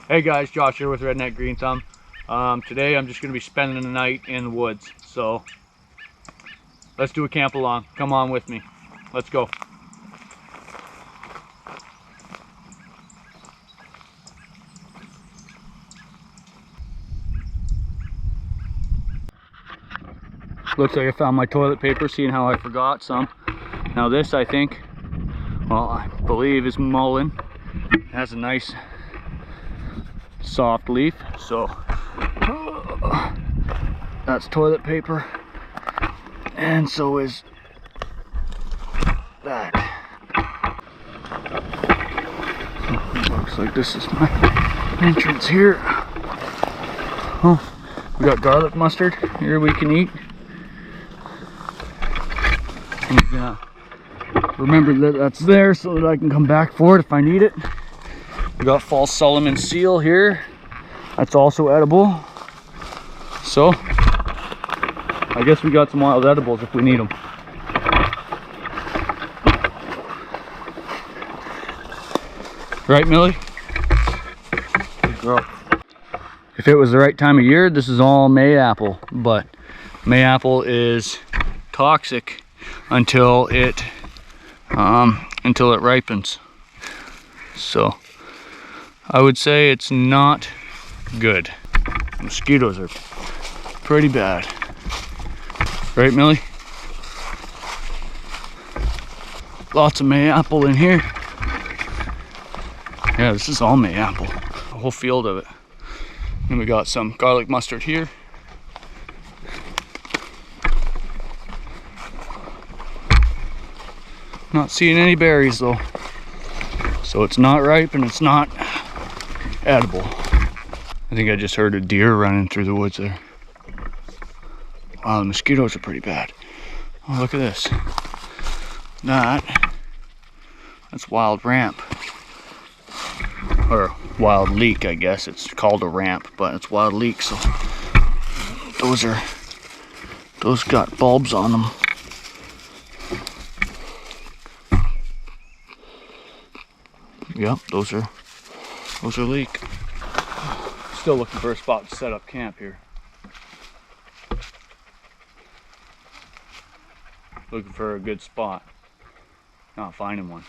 Hey guys, Josh here with RedNeck GreenThumb. Today I'm just going to be spending the night in the woods, so let's do a camp along. Come on with me. Let's go. Looks like I found my toilet paper, seeing how I forgot some. Now this, I think, well, I believe is mullein. It has a nice soft leaf, so that's toilet paper, and so is that. Looks like this is my entrance here. Oh, we got garlic mustard here we can eat. I'm gonna remember that that's there so that I can come back for it if I need it. We got false Solomon seal here. That's also edible. So, I guess we got some wild edibles if we need them. Right, Millie? Good girl. If it was the right time of year, this is all Mayapple, but Mayapple is toxic until it ripens. So I would say it's not good. Mosquitoes are pretty bad. Right, Millie? Lots of Mayapple in here. Yeah, this is all Mayapple. A whole field of it. And we got some garlic mustard here. Not seeing any berries though. So it's not ripe and it's not edible. I think I just heard a deer running through the woods there. Wow, the mosquitoes are pretty bad. Oh, look at this. That's wild ramp. Or wild leek, I guess. It's called a ramp, but it's wild leek, so those got bulbs on them. Yep, those are leek. Still looking for a spot to set up camp here. Looking for a good spot. Not finding one.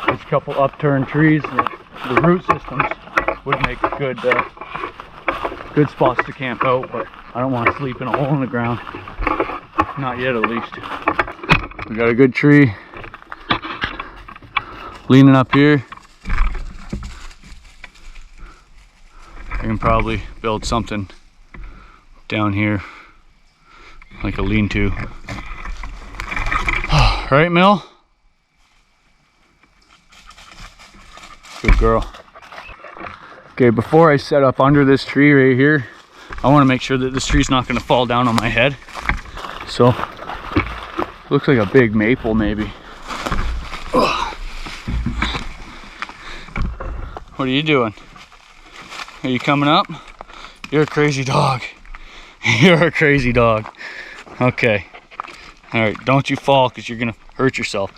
There's a couple upturned trees. The root systems would make good spots to camp out, but I don't want to sleep in a hole in the ground. Not yet, at least. We got a good tree leaning up here. I can probably build something down here, like a lean-to. Right, Mill? Good girl. Okay, before I set up under this tree right here, I want to make sure that this tree's not going to fall down on my head. So, looks like a big maple maybe. What are you doing? Are you coming up? You're a crazy dog. You're a crazy dog. Okay. Alright, don't you fall because you're going to hurt yourself.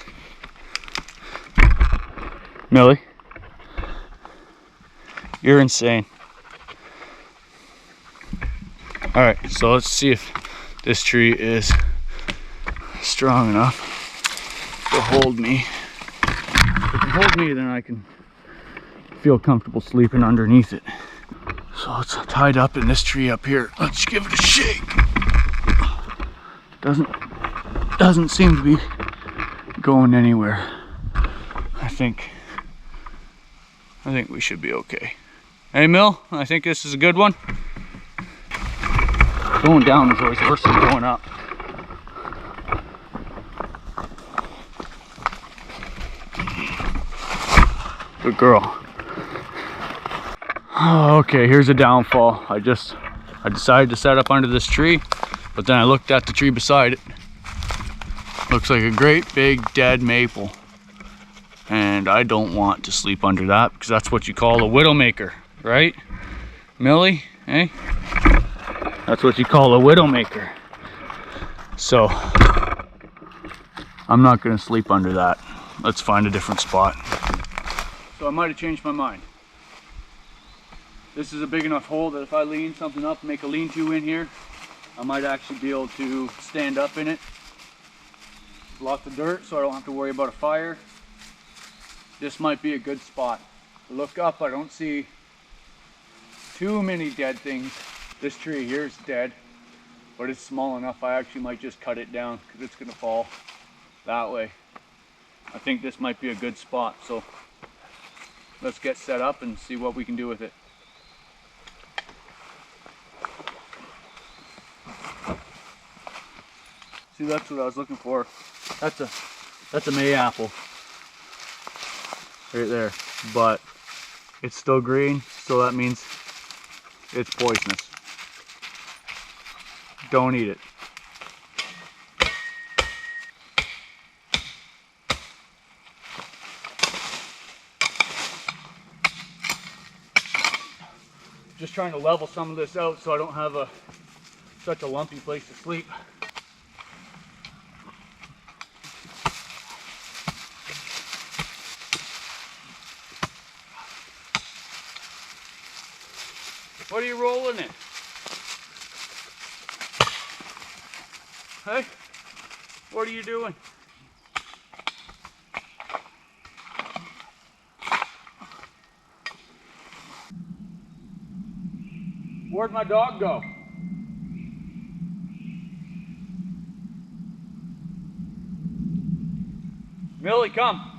Millie, you're insane. Alright, so let's see if this tree is strong enough to hold me. If it can hold me, then I can feel comfortable sleeping underneath it. So it's tied up in this tree up here. Let's give it a shake. Doesn't seem to be going anywhere. I think we should be okay. Hey Mill, I think this is a good one. Going down is always worse than going up. Good girl. Oh, okay, here's a downfall. I decided to set up under this tree, but then I looked at the tree beside it. Looks like a great big dead maple. And I don't want to sleep under that because that's what you call a widowmaker, right? Millie, eh? That's what you call a widowmaker. So, I'm not gonna sleep under that. Let's find a different spot. So I might have changed my mind. This is a big enough hole that if I lean something up, make a lean-to in here, I might actually be able to stand up in it. Lots of dirt, so I don't have to worry about a fire. This might be a good spot. Look up, I don't see too many dead things. This tree here is dead, but it's small enough I actually might just cut it down because it's gonna fall that way. I think this might be a good spot, so let's get set up and see what we can do with it. See, that's what I was looking for. That's a mayapple right there, but it's still green, so that means it's poisonous. Don't eat it. Just trying to level some of this out so I don't have such a lumpy place to sleep. What are you rolling in? Hey, what are you doing? Where'd my dog go? Millie, come.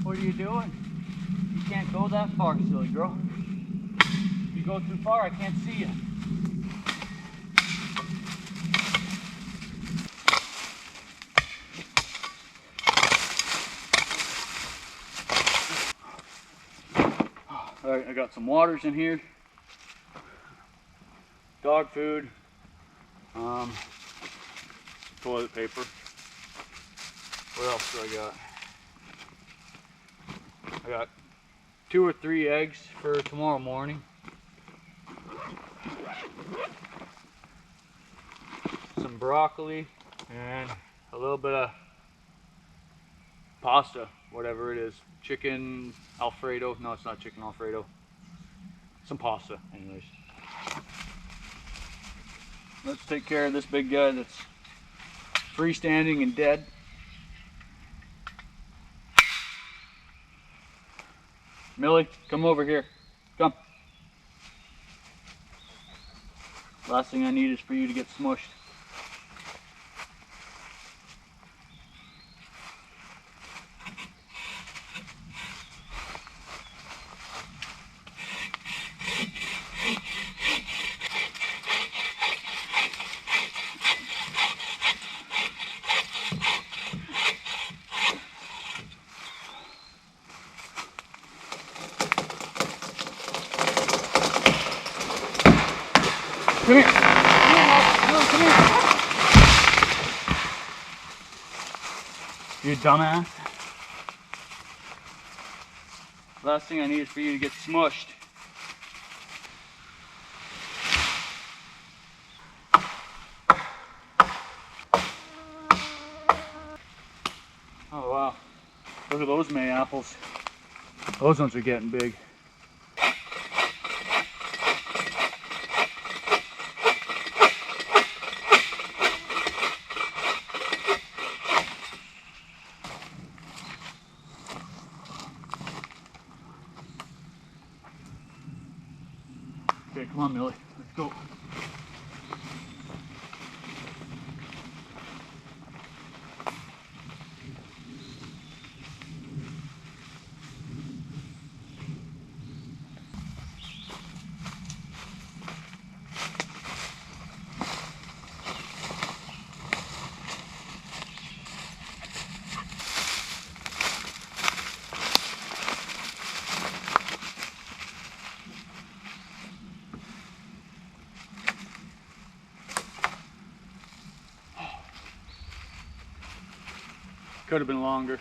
What are you doing? You can't go that far, silly girl. If you go too far, I can't see you. Alright, I got some waters in here. Dog food. Toilet paper. What else do I got? I got 2 or 3 eggs for tomorrow morning. Some broccoli and a little bit of pasta, whatever it is. Chicken Alfredo. No, it's not chicken Alfredo. Some pasta, anyways. Let's take care of this big guy that's freestanding and dead. Millie, come over here. Come. Last thing I need is for you to get smushed. Come here. Come here. You dumbass. Last thing I need is for you to get smushed. Oh wow. Look at those May apples. Those ones are getting big. Okay, come on, Millie. Let's go. Could have been longer.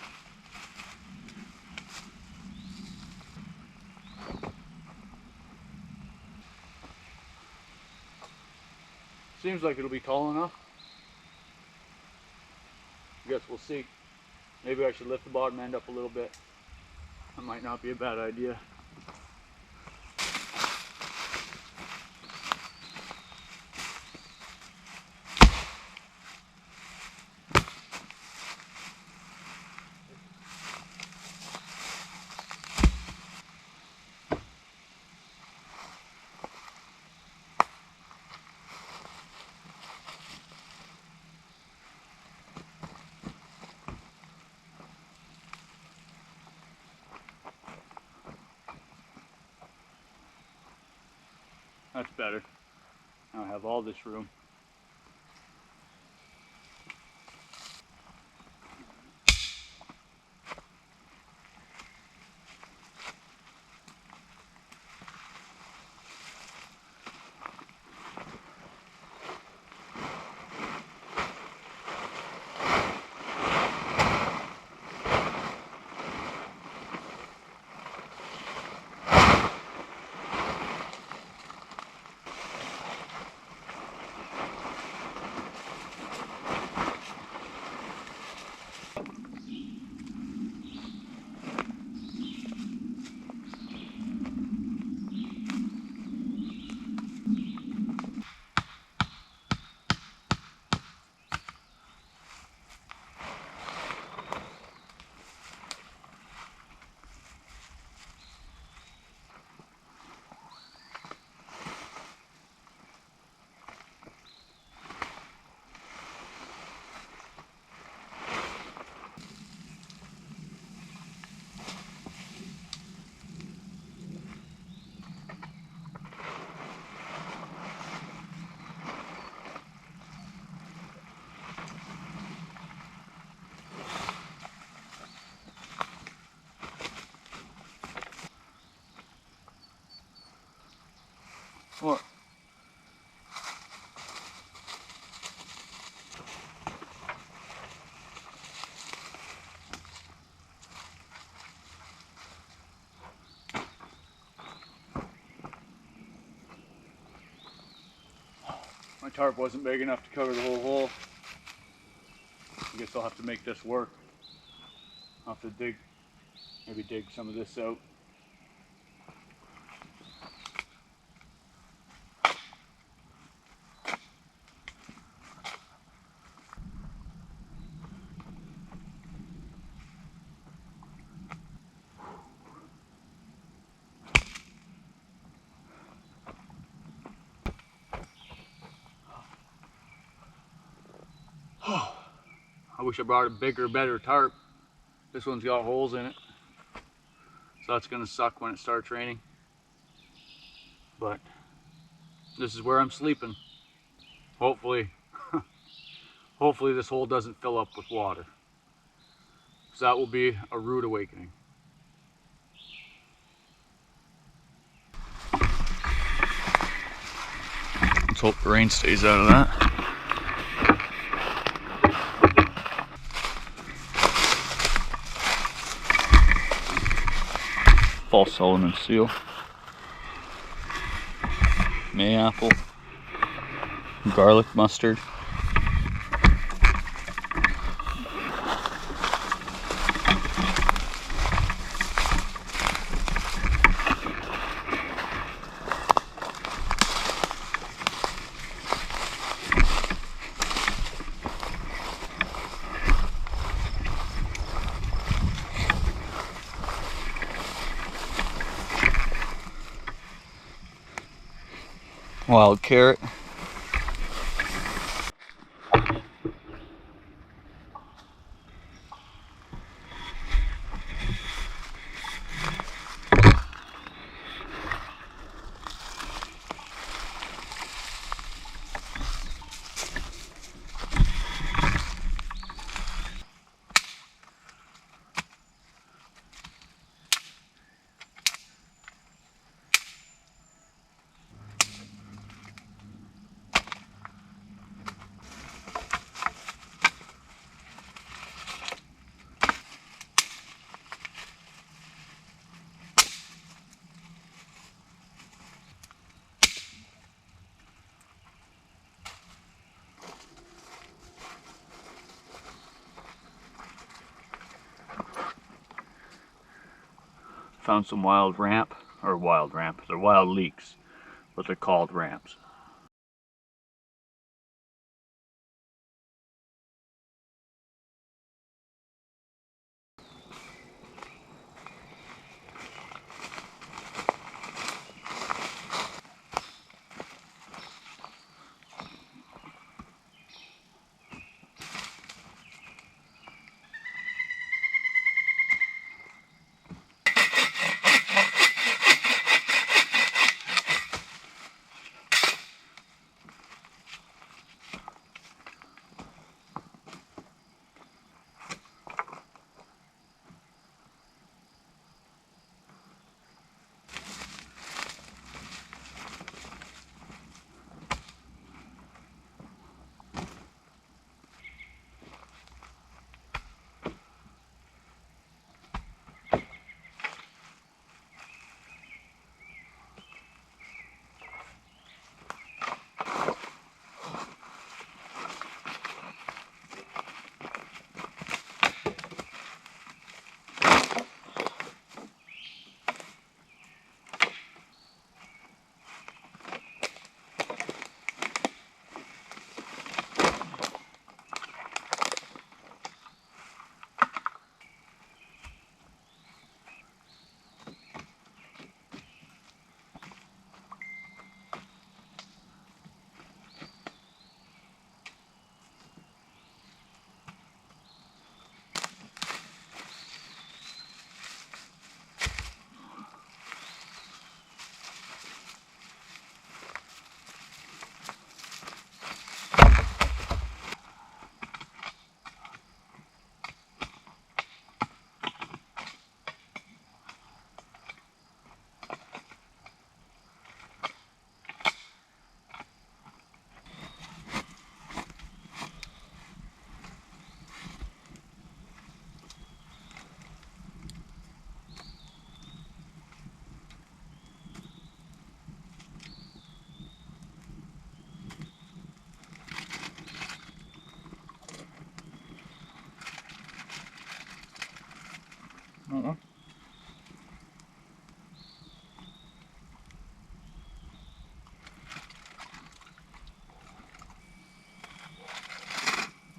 Seems like it'll be tall enough. I guess we'll see. Maybe I should lift the bottom end up a little bit. That might not be a bad idea. That's better. Now I have all this room. What? My tarp wasn't big enough to cover the whole hole. I guess I'll have to make this work. I'll have to maybe dig some of this out. I wish I brought a bigger, better tarp. This one's got holes in it, so that's gonna suck when it starts raining. But this is where I'm sleeping. Hopefully, hopefully this hole doesn't fill up with water, because that will be a rude awakening. Let's hope the rain stays out of that. False Solomon seal, mayapple, garlic mustard, wild carrot, found some wild ramp, or wild ramp, they're wild leeks, but they're called ramps.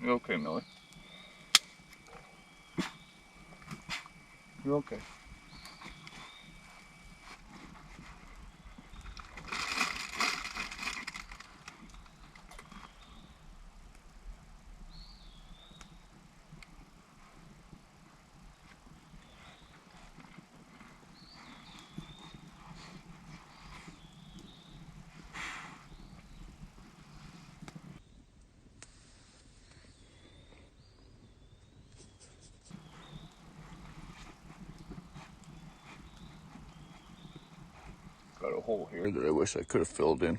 You okay, Millie? You're okay. Got a hole here that I wish I could have filled in.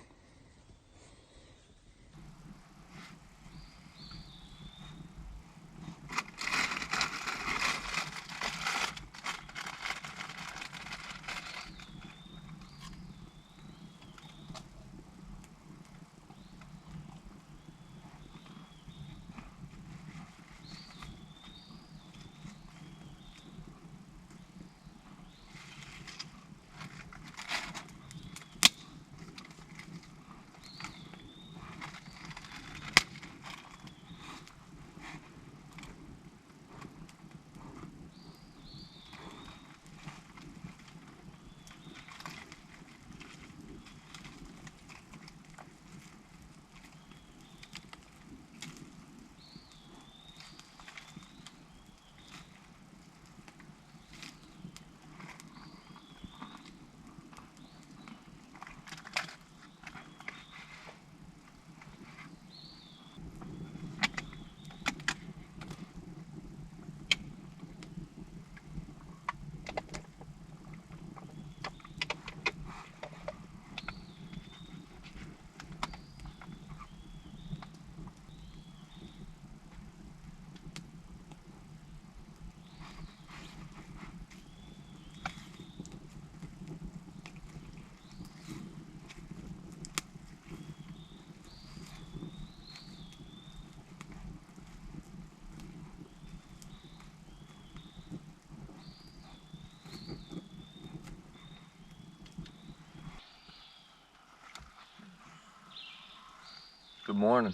Good morning.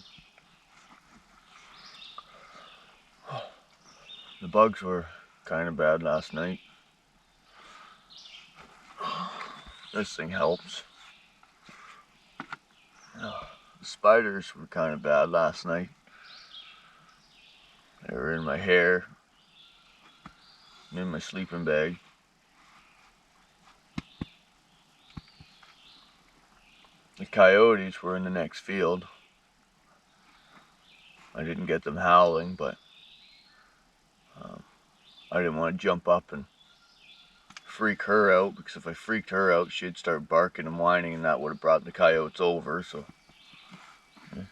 The bugs were kind of bad last night. This thing helps. The spiders were kind of bad last night. They were in my hair, in my sleeping bag. The coyotes were in the next field. I didn't get them howling, but I didn't want to jump up and freak her out, because if I freaked her out, she'd start barking and whining, and that would have brought the coyotes over. So, but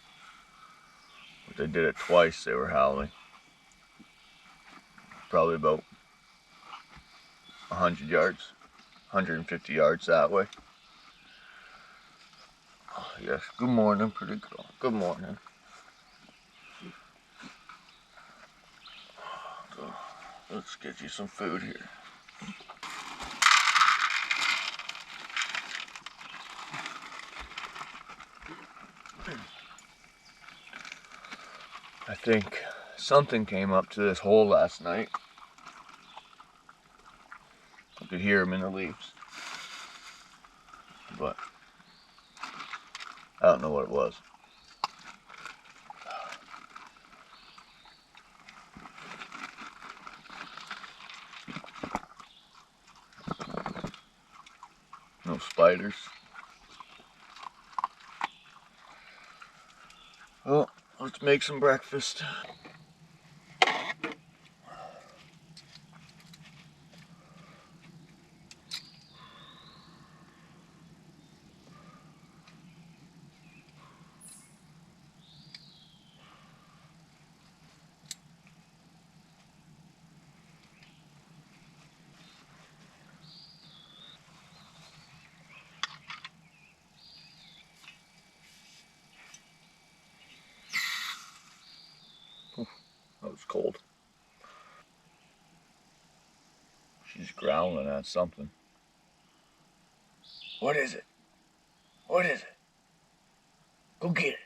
they did it twice. They were howling, probably about 100 yards, 150 yards that way. Oh, yes. Good morning, pretty girl. Good morning. So, let's get you some food here. I think something came up to this hole last night. I could hear them in the leaves, but I don't know what it was. No spiders. Well, let's make some breakfast. That was cold. She's growling at something. What is it? What is it? Go get it.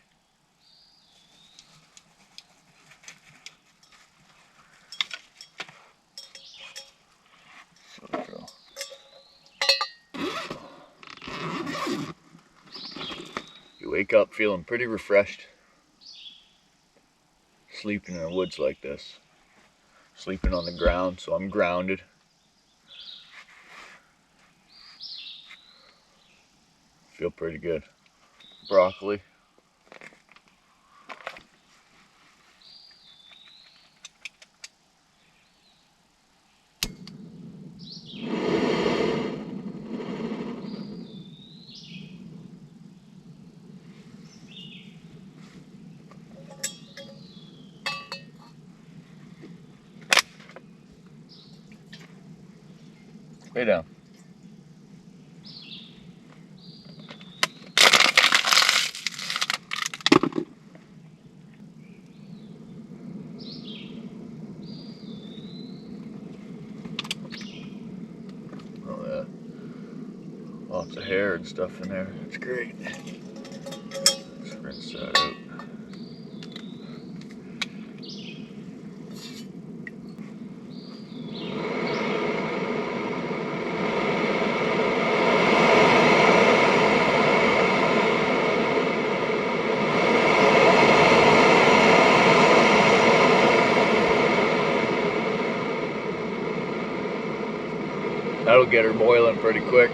So, you wake up feeling pretty refreshed. Sleeping in the woods like this. Sleeping on the ground, so I'm grounded. Feel pretty good. Broccoli. Lay down. Oh yeah. Lots of hair and stuff in there. That's great. Let's rinse that out. That'll get her boiling pretty quick.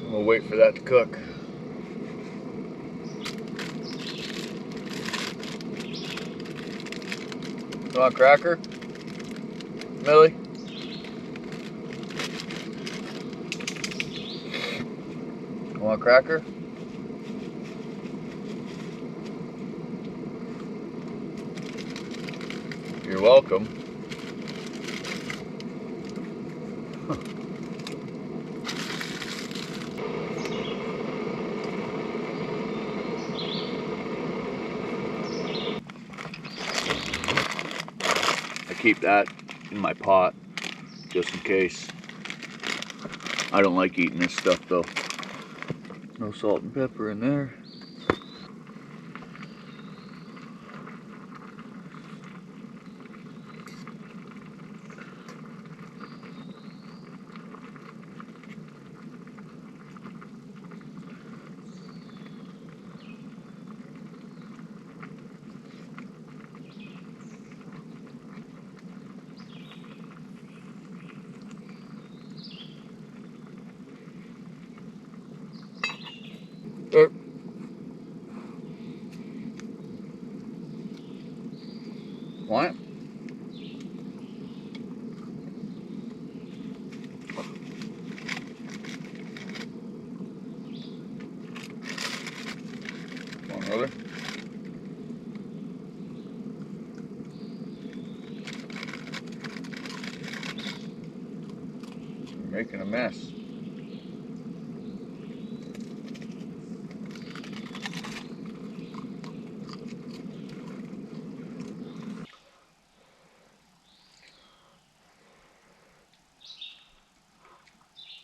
We'll wait for that to cook. Come on, Cracker. Millie. Come on, Want a cracker? You're welcome. I keep that in my pot just in case. I don't like eating this stuff though. No salt and pepper in there. There. Want it? Want another? You're making a mess.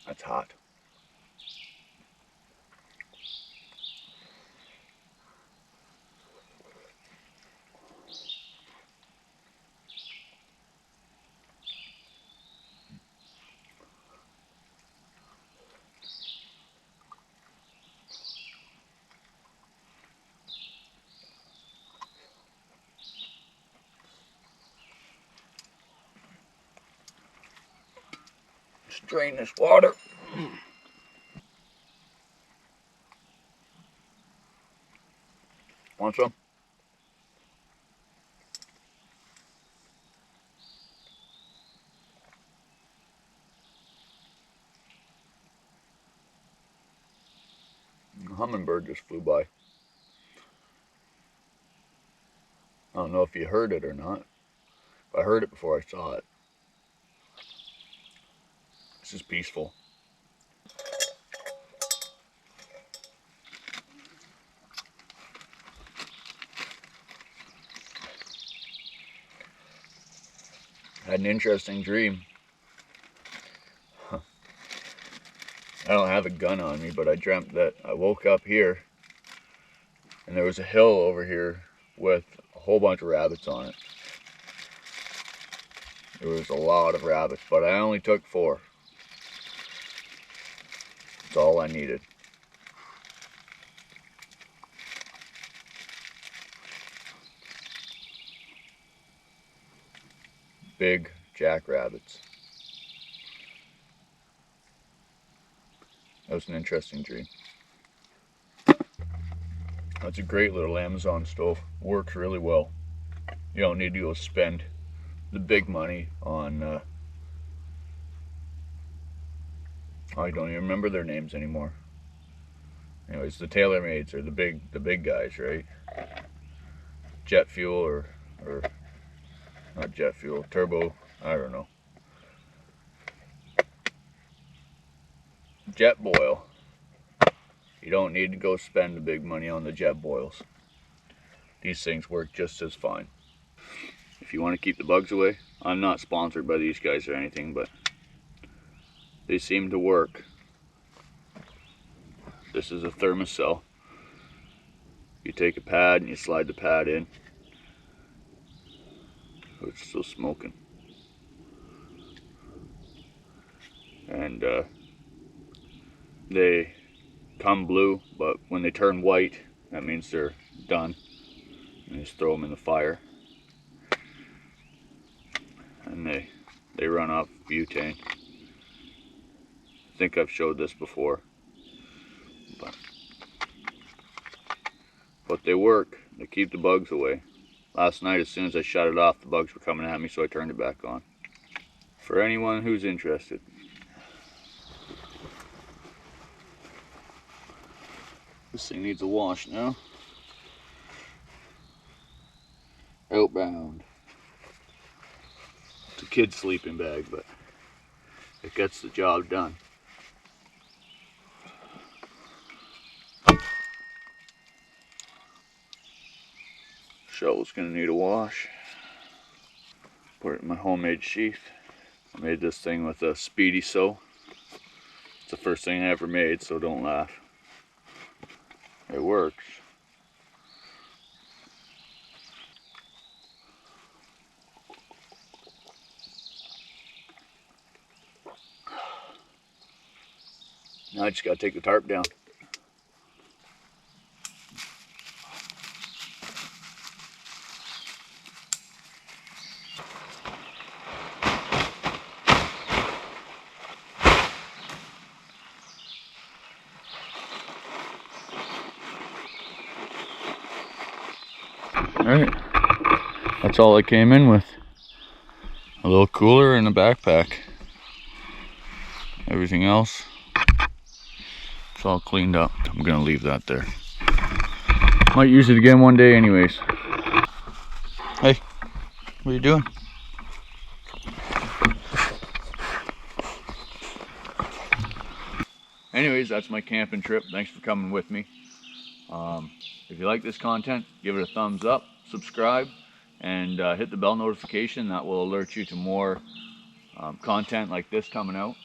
That's hot. Just drain this water. Want some? A hummingbird just flew by. I don't know if you heard it or not. I heard it before I saw it. This is peaceful. I had an interesting dream. I don't have a gun on me, but I dreamt that I woke up here and there was a hill over here with a whole bunch of rabbits on it. There was a lot of rabbits, but I only took 4. That's all I needed. Big jackrabbits. That was an interesting dream. That's a great little Amazon stove. Works really well. You don't need to go spend the big money on I don't even remember their names anymore. Anyways, the TaylorMades are the big guys, right? Jet fuel or not jet fuel, turbo, I don't know. Jet boil. You don't need to go spend the big money on the jet boils. These things work just as fine. If you want to keep the bugs away, I'm not sponsored by these guys or anything, but they seem to work. This is a thermocell. You take a pad and you slide the pad in. Oh, it's still smoking. And they come blue, but when they turn white, that means they're done. And you just throw them in the fire. And they run off butane. I think I've showed this before. But they work. They keep the bugs away. Last night, as soon as I shut it off, the bugs were coming at me, so I turned it back on. For anyone who's interested. This thing needs a wash now. Outbound. It's a kid's sleeping bag, but it gets the job done. Shovel's gonna need a wash. Put it in my homemade sheath. I made this thing with a speedy sew. It's the first thing I ever made, so don't laugh. It works. Now I just gotta take the tarp down. Alright, that's all I came in with. A little cooler and a backpack. Everything else, it's all cleaned up. I'm gonna leave that there. Might use it again one day anyways. Hey, what are you doing? Anyways, that's my camping trip. Thanks for coming with me. If you like this content, give it a thumbs up, subscribe, and hit the bell notification. That will alert you to more content like this coming out.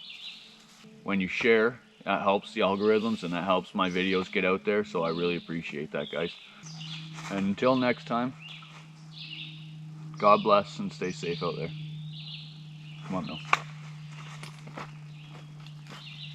When you share, that helps the algorithms and that helps my videos get out there, so I really appreciate that, guys. And until next time, God bless and stay safe out there. Come on now.